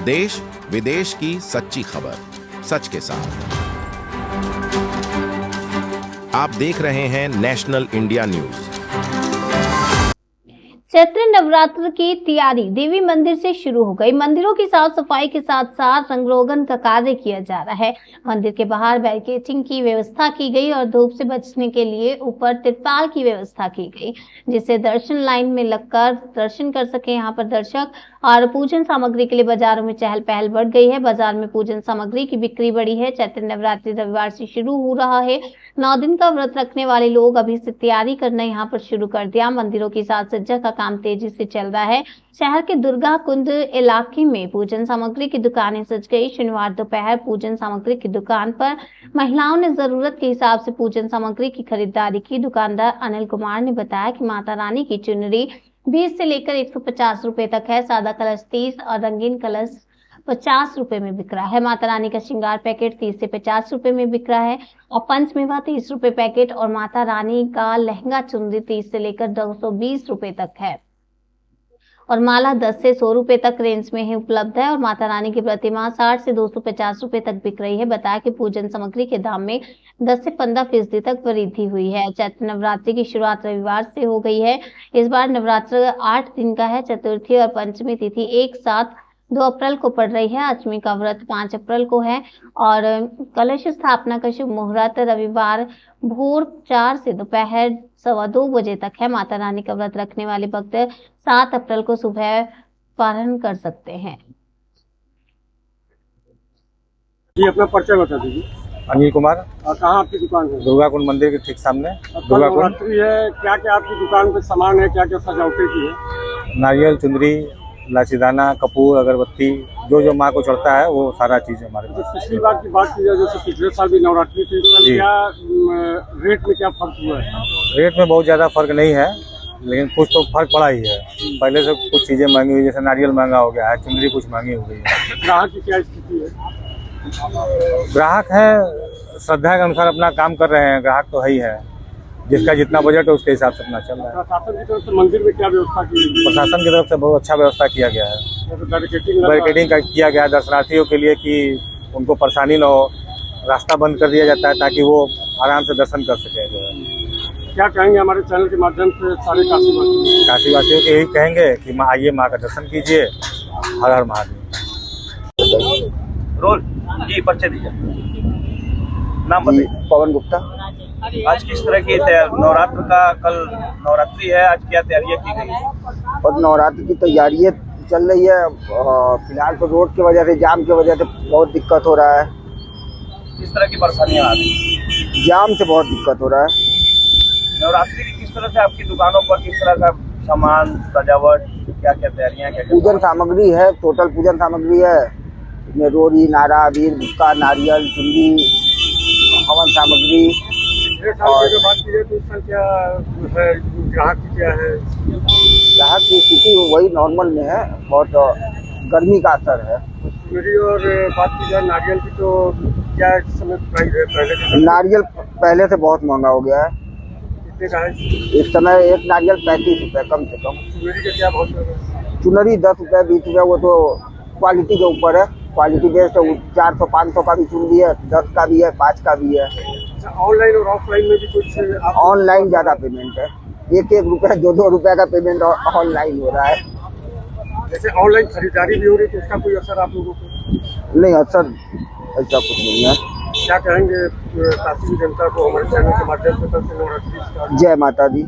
देश विदेश की सच्ची खबर सच के साथ। आप देख रहे हैं national India news. Chaitra Navratra की तैयारी देवी मंदिर से शुरू हो गई। मंदिरों की साफ सफाई के साथ साथ रंग रोगन का कार्य किया जा रहा है। मंदिर के बाहर बैरिकेडिंग की व्यवस्था की गई और धूप से बचने के लिए ऊपर तिरपाल की व्यवस्था की गई, जिससे दर्शन लाइन में लगकर दर्शन कर सके यहाँ पर दर्शक। और पूजन सामग्री के लिए बाजारों में चहल पहल बढ़ गई है। बाजार में पूजन सामग्री की बिक्री बढ़ी है। चैत्र नवरात्रि रविवार से शुरू हो रहा है। 9 दिन का व्रत रखने वाले लोग अभी से तैयारी करना यहाँ पर शुरू कर दिया। मंदिरों की साज सज्जा का काम तेजी से चल रहा है। शहर के दुर्गा कुंड इलाके में पूजन सामग्री की दुकानें सज गई। शनिवार दोपहर पूजन सामग्री की दुकान पर महिलाओं ने जरूरत के हिसाब से पूजन सामग्री की खरीदारी की। दुकानदार अनिल कुमार ने बताया कि माता रानी की चुनरी 20 से लेकर 150 रुपए तक है। सादा कलश 30 और रंगीन कलश 50 रुपए में बिक रहा है। माता रानी का श्रृंगार पैकेट 30 से 50 रुपए में बिक रहा है और पंचमेवा 30 रुपए पैकेट और माता रानी का लहंगा चुनरी 30 से लेकर 220 रुपए तक है और माला 10 से 100 रुपए तक रेंज में ही उपलब्ध है और माता रानी की प्रतिमा 60 से 250 रुपए तक बिक रही है। बताया कि पूजन सामग्री के दाम में 10 से 15% तक वृद्धि हुई है। चैत्र नवरात्रि की शुरुआत रविवार से हो गई है। इस बार नवरात्र 8 दिन का है। चतुर्थी और पंचमी तिथि एक साथ 2 अप्रैल को पड़ रही है। अष्टमी का व्रत 5 अप्रैल को है और कलश स्थापना का शुभ मुहूर्त रविवार भोर 4 से दोपहर 2:15 बजे तक है। माता रानी का व्रत रखने वाले भक्त 7 अप्रैल को सुबह पारण कर सकते हैं। जी, अपना परिचय बता दीजिए। अनिल कुमार। कहाँ आपकी दुकान है? दुर्गा कुंड मंदिर के ठीक सामने। दुर्गा कुंड है। क्या क्या आपकी दुकान पे सामान है? क्या क्या सजावटें की है? नारियल, चुंदरी, लाचीदाना, कपूर, अगरबत्ती, जो जो माँ को चढ़ता है वो सारा चीज़ हमारे पास। पिछली बार की बात की जाए, जैसे पिछले साल भी नवरात्रि थी, क्या रेट में क्या फर्क हुआ है? रेट में बहुत ज़्यादा फर्क नहीं है, लेकिन कुछ तो फर्क पड़ा ही है। पहले से कुछ चीज़ें महंगी हुई, जैसे नारियल महंगा हो गया है, चुंदरी कुछ महंगी हो गई है। ग्राहक की क्या स्थिति है? ग्राहक है श्रद्धा के अनुसार अपना काम कर रहे हैं। ग्राहक तो है ही है, जिसका जितना बजट है उसके हिसाब से अपना चल रहा है। प्रशासन की तरफ से मंदिर में क्या व्यवस्था की गई? प्रशासन की तरफ से बहुत अच्छा व्यवस्था किया गया है। बैरिकेडिंग का किया गया है दर्शनार्थियों के लिए कि उनको परेशानी न हो। रास्ता बंद कर दिया जाता है ताकि वो आराम से दर्शन कर सकें। जो है क्या कहेंगे हमारे चैनल के माध्यम से सारे काशीवासियों के यही कहेंगे कि माँ आइए, माँ का दर्शन कीजिए। हर हर महादेव। रोल जी, पर्चे दीजिए। नाम बताइए। पवन गुप्ता। आज किस तरह की नवरात्र का, कल नवरात्रि है, आज क्या तैयारियां की गई? और नवरात्र की तैयारियां चल रही है। फिलहाल तो रोड की वजह से, जाम की वजह से बहुत दिक्कत हो रहा है। किस तरह की परेशानियां आ रही? जाम से बहुत दिक्कत हो रहा है। नवरात्रि की किस तरह से आपकी दुकानों पर किस तरह का सामान, सजावट, क्या क्या तैयारियां? क्या पूजन सामग्री है, टोटल पूजन सामग्री है। इसमें रोरी, नारा, अबीर, गुटखा, नारियल, चुंदी, हवन सामग्री। और जो बात की जाए तो इस साल क्या है, ग्राहक की क्या है? ग्राहक की स्थिति वही नॉर्मल में है, बहुत गर्मी का असर है। मेरी और बात की जाए नारियल की, तो क्या इस समय प्राइस है? पहले नारियल पहले से बहुत महंगा हो गया है। कितने का है इस समय एक नारियल 35 रुपये कम से कम। चुनरी का क्या भाव चल रहा है? चुनरी 10 रुपये 20 रुपये, वो तो क्वालिटी के ऊपर है। क्वालिटी बेस्ड है। 400-500 का भी चुनरी है, 10 का भी है, 5 का भी है। ऑनलाइन और ऑफलाइन में भी कुछ? ऑनलाइन ज़्यादा पेमेंट है। 1-1 रुपये 2-2 रुपये का पेमेंट ऑनलाइन हो रहा है। जैसे ऑनलाइन खरीदारी भी हो रही है, तो उसका कोई असर आप लोगों को? नहीं, असर ऐसा कुछ नहीं है। क्या कहेंगे काशी की जनता को हमारे चैनल के माध्यम से? कल से नवरात्रि। जय माता दी।